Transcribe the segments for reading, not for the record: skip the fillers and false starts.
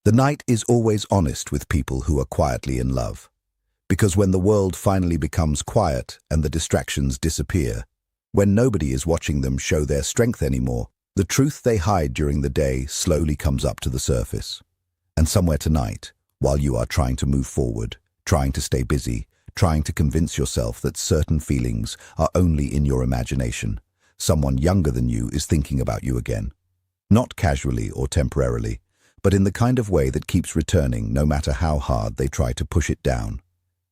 The night is always honest with people who are quietly in love. Because when the world finally becomes quiet and the distractions disappear, when nobody is watching them show their strength anymore, the truth they hide during the day slowly comes up to the surface. And somewhere tonight, while you are trying to move forward, trying to stay busy, trying to convince yourself that certain feelings are only in your imagination, someone younger than you is thinking about you again. Not casually or temporarily, but in the kind of way that keeps returning no matter how hard they try to push it down.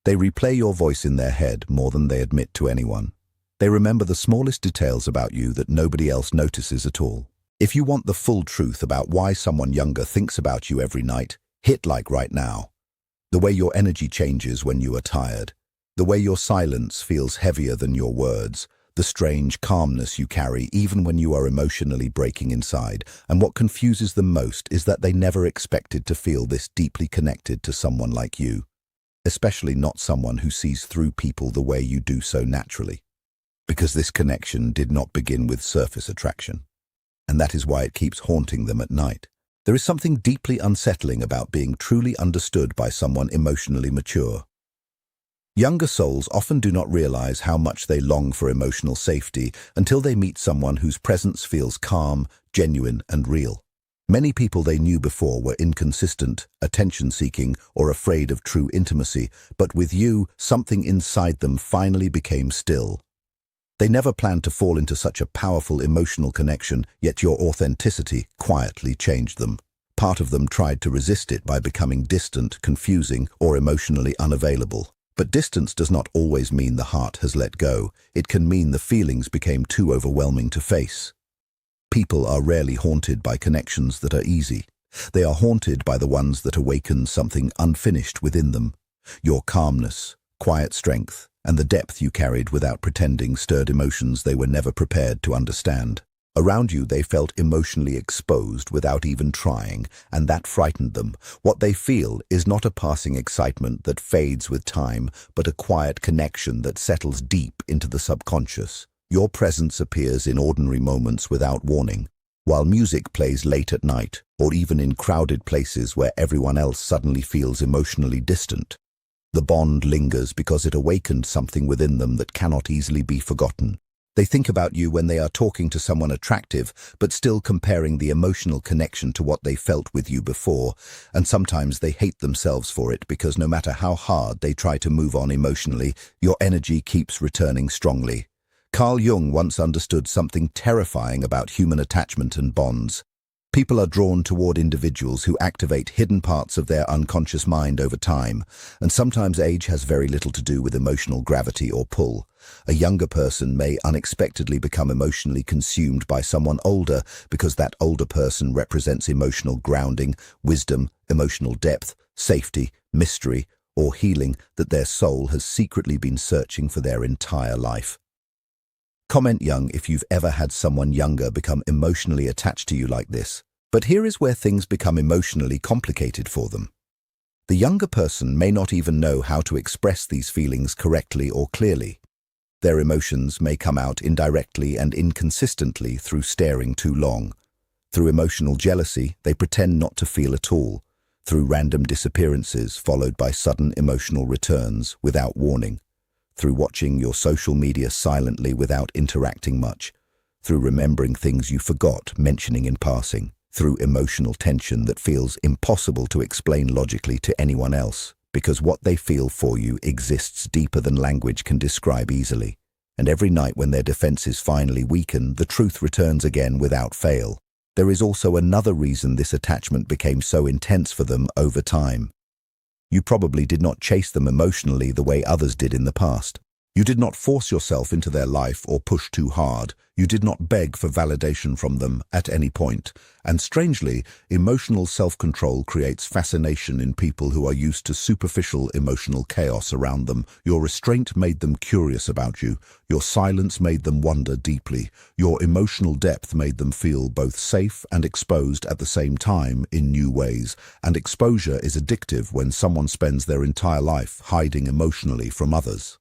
They replay your voice in their head more than they admit to anyone. They remember the smallest details about you that nobody else notices at all. If you want the full truth about why someone younger thinks about you every night, hit like right now. The way your energy changes when you are tired. The way your silence feels heavier than your words. The strange calmness you carry even when you are emotionally breaking inside. And what confuses them most is that they never expected to feel this deeply connected to someone like you. Especially not someone who sees through people the way you do so naturally. Because this connection did not begin with surface attraction. And that is why it keeps haunting them at night. There is something deeply unsettling about being truly understood by someone emotionally mature. Younger souls often do not realize how much they long for emotional safety until they meet someone whose presence feels calm, genuine, and real. Many people they knew before were inconsistent, attention-seeking, or afraid of true intimacy, but with you, something inside them finally became still. They never planned to fall into such a powerful emotional connection, yet your authenticity quietly changed them. Part of them tried to resist it by becoming distant, confusing, or emotionally unavailable. But distance does not always mean the heart has let go. It can mean the feelings became too overwhelming to face. People are rarely haunted by connections that are easy. They are haunted by the ones that awaken something unfinished within them. Your calmness, quiet strength, and the depth you carried without pretending stirred emotions they were never prepared to understand. Around you they felt emotionally exposed without even trying, and that frightened them. What they feel is not a passing excitement that fades with time, but a quiet connection that settles deep into the subconscious. Your presence appears in ordinary moments without warning, while music plays late at night, or even in crowded places where everyone else suddenly feels emotionally distant. The bond lingers because it awakened something within them that cannot easily be forgotten. They think about you when they are talking to someone attractive, but still comparing the emotional connection to what they felt with you before, and sometimes they hate themselves for it because no matter how hard they try to move on emotionally, your energy keeps returning strongly. Carl Jung once understood something terrifying about human attachment and bonds. People are drawn toward individuals who activate hidden parts of their unconscious mind over time, and sometimes age has very little to do with emotional gravity or pull. A younger person may unexpectedly become emotionally consumed by someone older because that older person represents emotional grounding, wisdom, emotional depth, safety, mystery, or healing that their soul has secretly been searching for their entire life. Comment young if you've ever had someone younger become emotionally attached to you like this. But here is where things become emotionally complicated for them. The younger person may not even know how to express these feelings correctly or clearly. Their emotions may come out indirectly and inconsistently through staring too long. Through emotional jealousy, they pretend not to feel at all. Through random disappearances followed by sudden emotional returns without warning. Through watching your social media silently without interacting much, through remembering things you forgot mentioning in passing, through emotional tension that feels impossible to explain logically to anyone else, because what they feel for you exists deeper than language can describe easily. And every night when their defenses finally weaken, the truth returns again without fail. There is also another reason this attachment became so intense for them over time. You probably did not chase them emotionally the way others did in the past. You did not force yourself into their life or push too hard. You did not beg for validation from them at any point. And strangely, emotional self-control creates fascination in people who are used to superficial emotional chaos around them. Your restraint made them curious about you. Your silence made them wonder deeply. Your emotional depth made them feel both safe and exposed at the same time in new ways. And exposure is addictive when someone spends their entire life hiding emotionally from others.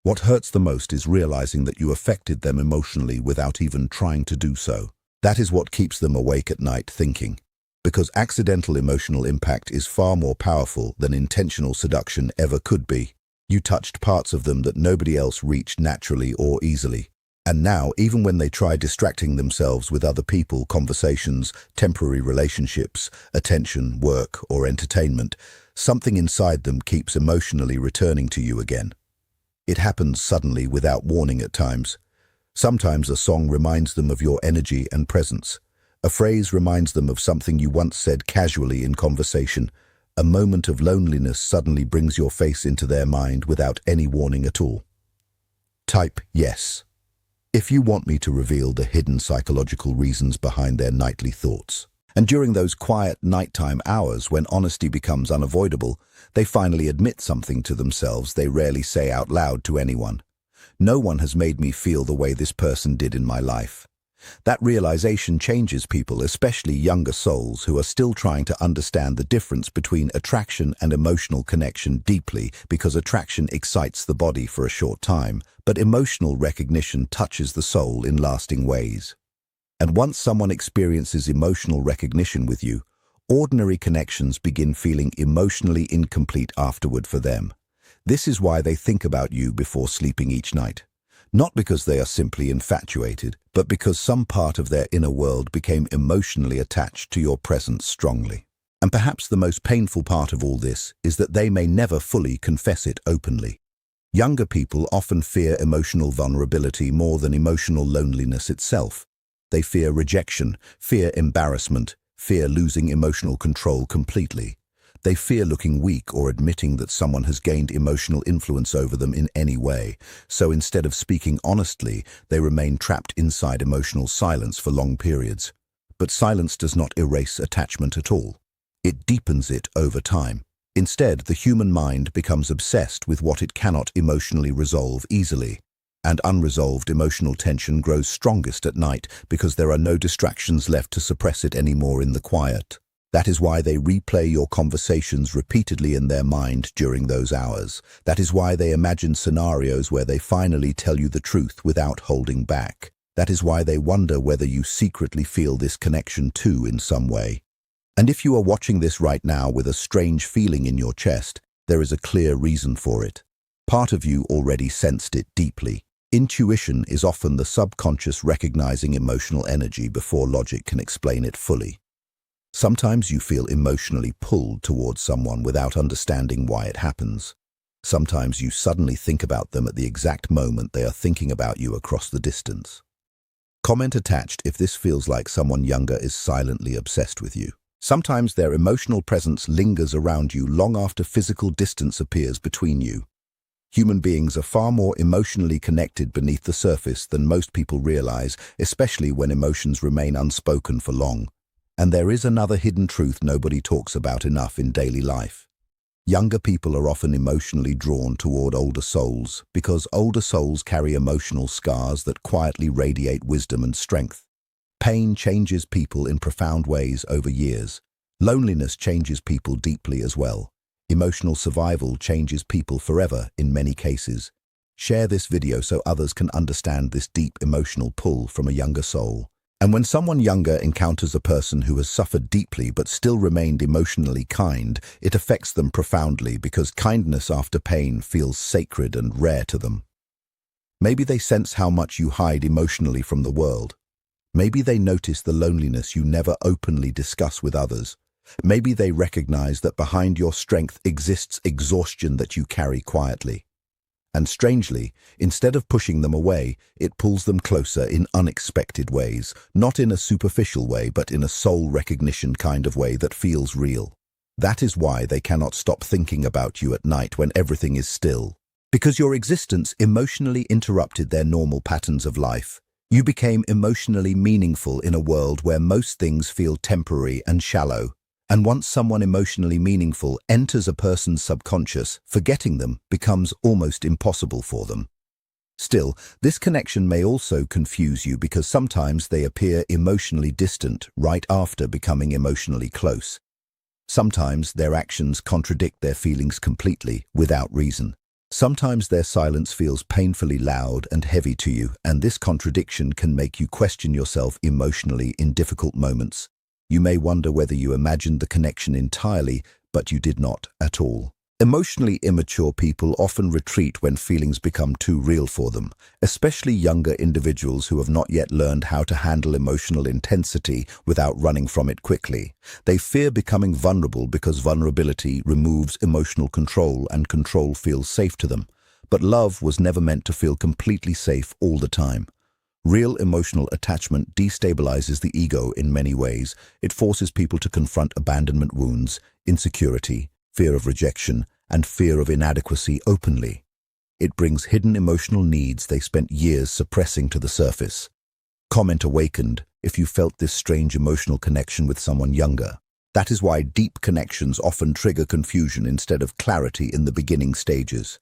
What hurts the most is realizing that you affected them emotionally without even trying to do so. That is what keeps them awake at night thinking, Because accidental emotional impact is far more powerful than intentional seduction ever could be. You touched parts of them that nobody else reached naturally or easily. And now, even when they try distracting themselves with other people, conversations, temporary relationships, attention, work, or entertainment, something inside them keeps emotionally returning to you again. It happens suddenly without warning at times. Sometimes a song reminds them of your energy and presence. A phrase reminds them of something you once said casually in conversation. A moment of loneliness suddenly brings your face into their mind without any warning at all. Type yes if you want me to reveal the hidden psychological reasons behind their nightly thoughts. And during those quiet nighttime hours when honesty becomes unavoidable, they finally admit something to themselves they rarely say out loud to anyone. No one has made me feel the way this person did in my life. That realization changes people, especially younger souls who are still trying to understand the difference between attraction and emotional connection deeply, because attraction excites the body for a short time, but emotional recognition touches the soul in lasting ways. And once someone experiences emotional recognition with you, ordinary connections begin feeling emotionally incomplete afterward for them. This is why they think about you before sleeping each night. Not because they are simply infatuated, but because some part of their inner world became emotionally attached to your presence strongly. And perhaps the most painful part of all this is that they may never fully confess it openly. Younger people often fear emotional vulnerability more than emotional loneliness itself. They fear rejection, fear embarrassment, fear losing emotional control completely. They fear looking weak or admitting that someone has gained emotional influence over them in any way. So instead of speaking honestly, they remain trapped inside emotional silence for long periods. But silence does not erase attachment at all. It deepens it over time. Instead, the human mind becomes obsessed with what it cannot emotionally resolve easily. And unresolved emotional tension grows strongest at night because there are no distractions left to suppress it anymore in the quiet. That is why they replay your conversations repeatedly in their mind during those hours. That is why they imagine scenarios where they finally tell you the truth without holding back. That is why they wonder whether you secretly feel this connection too in some way. And if you are watching this right now with a strange feeling in your chest, there is a clear reason for it. Part of you already sensed it deeply. Intuition is often the subconscious recognizing emotional energy before logic can explain it fully. Sometimes you feel emotionally pulled towards someone without understanding why it happens. Sometimes you suddenly think about them at the exact moment they are thinking about you across the distance. Comment attached if this feels like someone younger is silently obsessed with you. Sometimes their emotional presence lingers around you long after physical distance appears between you. Human beings are far more emotionally connected beneath the surface than most people realize, especially when emotions remain unspoken for long. And there is another hidden truth nobody talks about enough in daily life. Younger people are often emotionally drawn toward older souls because older souls carry emotional scars that quietly radiate wisdom and strength. Pain changes people in profound ways over years. Loneliness changes people deeply as well. Emotional survival changes people forever in many cases. Share this video so others can understand this deep emotional pull from a younger soul. And when someone younger encounters a person who has suffered deeply but still remained emotionally kind, it affects them profoundly because kindness after pain feels sacred and rare to them. Maybe they sense how much you hide emotionally from the world. Maybe they notice the loneliness you never openly discuss with others. Maybe they recognize that behind your strength exists exhaustion that you carry quietly. And strangely, instead of pushing them away, it pulls them closer in unexpected ways, not in a superficial way, but in a soul recognition kind of way that feels real. That is why they cannot stop thinking about you at night when everything is still. Because your existence emotionally interrupted their normal patterns of life. You became emotionally meaningful in a world where most things feel temporary and shallow. And once someone emotionally meaningful enters a person's subconscious, forgetting them becomes almost impossible for them. Still, this connection may also confuse you because sometimes they appear emotionally distant right after becoming emotionally close. Sometimes their actions contradict their feelings completely, without reason. Sometimes their silence feels painfully loud and heavy to you, and this contradiction can make you question yourself emotionally in difficult moments. You may wonder whether you imagined the connection entirely, but you did not at all. Emotionally immature people often retreat when feelings become too real for them, especially younger individuals who have not yet learned how to handle emotional intensity without running from it quickly. They fear becoming vulnerable because vulnerability removes emotional control and control feels safe to them. But love was never meant to feel completely safe all the time. Real emotional attachment destabilizes the ego in many ways. It forces people to confront abandonment wounds, insecurity, fear of rejection, and fear of inadequacy openly. It brings hidden emotional needs they spent years suppressing to the surface. Comment awakened if you felt this strange emotional connection with someone younger. That is why deep connections often trigger confusion instead of clarity in the beginning stages.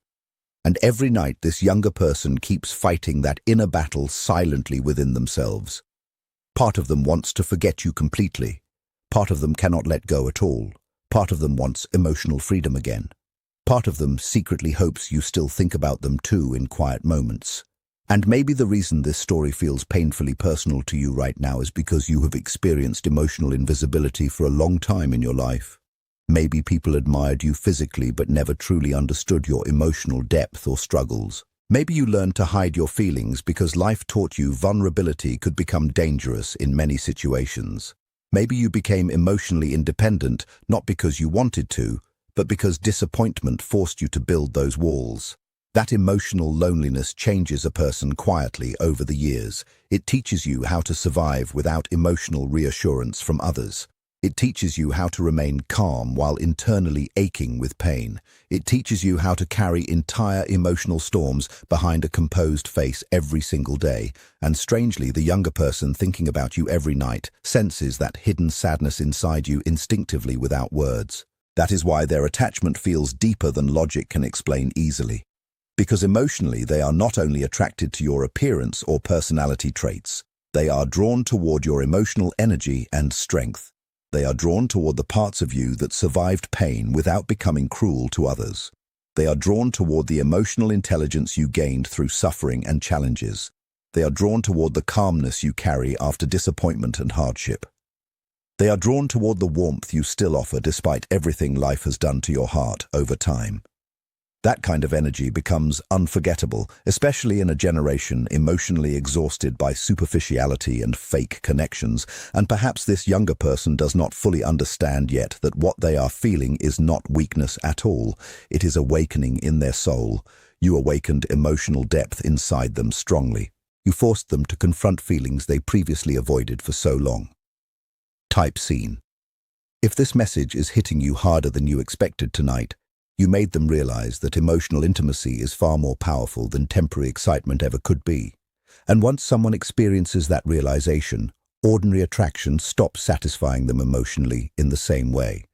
And every night this younger person keeps fighting that inner battle silently within themselves. Part of them wants to forget you completely. Part of them cannot let go at all. Part of them wants emotional freedom again. Part of them secretly hopes you still think about them too in quiet moments. And maybe the reason this story feels painfully personal to you right now is because you have experienced emotional invisibility for a long time in your life. Maybe people admired you physically but never truly understood your emotional depth or struggles. Maybe you learned to hide your feelings because life taught you vulnerability could become dangerous in many situations. Maybe you became emotionally independent not because you wanted to, but because disappointment forced you to build those walls. That emotional loneliness changes a person quietly over the years. It teaches you how to survive without emotional reassurance from others. It teaches you how to remain calm while internally aching with pain. It teaches you how to carry entire emotional storms behind a composed face every single day. And strangely, the younger person thinking about you every night senses that hidden sadness inside you instinctively without words. That is why their attachment feels deeper than logic can explain easily. Because emotionally, they are not only attracted to your appearance or personality traits, they are drawn toward your emotional energy and strength. They are drawn toward the parts of you that survived pain without becoming cruel to others. They are drawn toward the emotional intelligence you gained through suffering and challenges. They are drawn toward the calmness you carry after disappointment and hardship. They are drawn toward the warmth you still offer despite everything life has done to your heart over time. That kind of energy becomes unforgettable, especially in a generation emotionally exhausted by superficiality and fake connections, and perhaps this younger person does not fully understand yet that what they are feeling is not weakness at all. It is awakening in their soul. You awakened emotional depth inside them strongly. You forced them to confront feelings they previously avoided for so long. Type scene. If this message is hitting you harder than you expected tonight, you made them realize that emotional intimacy is far more powerful than temporary excitement ever could be. And once someone experiences that realization, ordinary attraction stops satisfying them emotionally in the same way.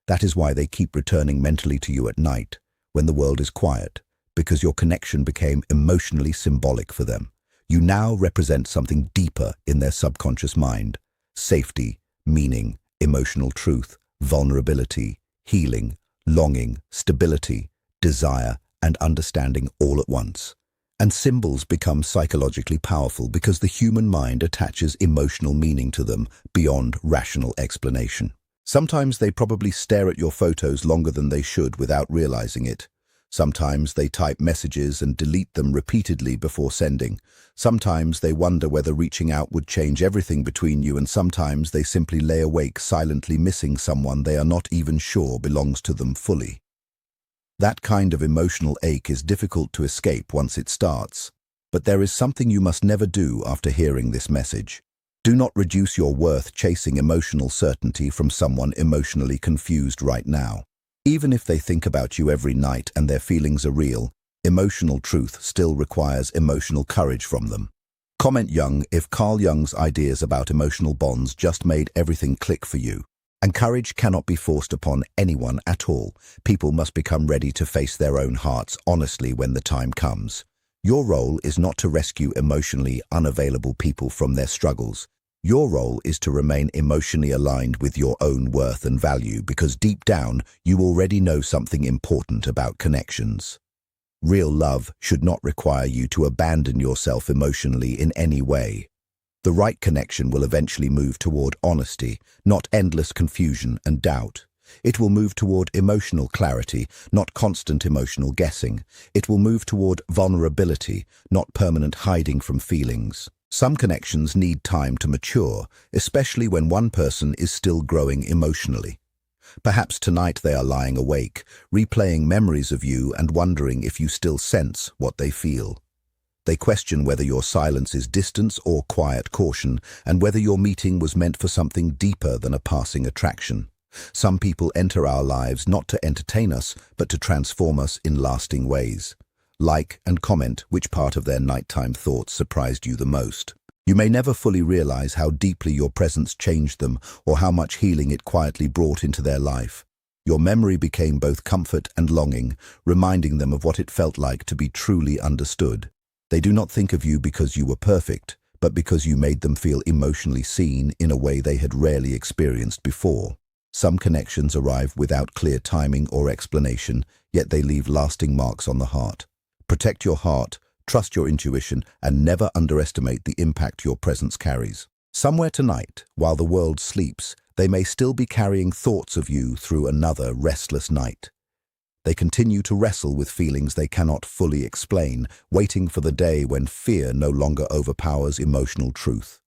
That is why they keep returning mentally to you at night, when the world is quiet, because your connection became emotionally symbolic for them. You now represent something deeper in their subconscious mind: safety, meaning, emotional truth, vulnerability, healing, longing, stability, desire, and understanding all at once. And symbols become psychologically powerful because the human mind attaches emotional meaning to them beyond rational explanation. Sometimes they probably stare at your photos longer than they should without realizing it. Sometimes they type messages and delete them repeatedly before sending. Sometimes they wonder whether reaching out would change everything between you, and sometimes they simply lay awake silently missing someone they are not even sure belongs to them fully. That kind of emotional ache is difficult to escape once it starts. But there is something you must never do after hearing this message. Do not reduce your worth chasing emotional certainty from someone emotionally confused right now. Even if they think about you every night and their feelings are real, emotional truth still requires emotional courage from them. Comment Jung if Carl Jung's ideas about emotional bonds just made everything click for you. And courage cannot be forced upon anyone at all. People must become ready to face their own hearts honestly when the time comes. Your role is not to rescue emotionally unavailable people from their struggles. Your role is to remain emotionally aligned with your own worth and value, because deep down, you already know something important about connections. Real love should not require you to abandon yourself emotionally in any way. The right connection will eventually move toward honesty, not endless confusion and doubt. It will move toward emotional clarity, not constant emotional guessing. It will move toward vulnerability, not permanent hiding from feelings. Some connections need time to mature, especially when one person is still growing emotionally. Perhaps tonight they are lying awake, replaying memories of you and wondering if you still sense what they feel. They question whether your silence is distance or quiet caution, and whether your meeting was meant for something deeper than a passing attraction. Some people enter our lives not to entertain us, but to transform us in lasting ways. Like and comment which part of their nighttime thoughts surprised you the most. You may never fully realize how deeply your presence changed them or how much healing it quietly brought into their life. Your memory became both comfort and longing, reminding them of what it felt like to be truly understood. They do not think of you because you were perfect, but because you made them feel emotionally seen in a way they had rarely experienced before. Some connections arrive without clear timing or explanation, yet they leave lasting marks on the heart. Protect your heart, trust your intuition, and never underestimate the impact your presence carries. Somewhere tonight, while the world sleeps, they may still be carrying thoughts of you through another restless night. They continue to wrestle with feelings they cannot fully explain, waiting for the day when fear no longer overpowers emotional truth.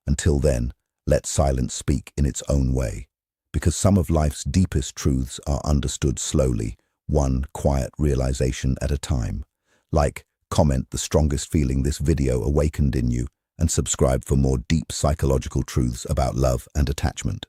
Until then, let silence speak in its own way, because some of life's deepest truths are understood slowly, one quiet realization at a time. Like, comment the strongest feeling this video awakened in you, and subscribe for more deep psychological truths about love and attachment.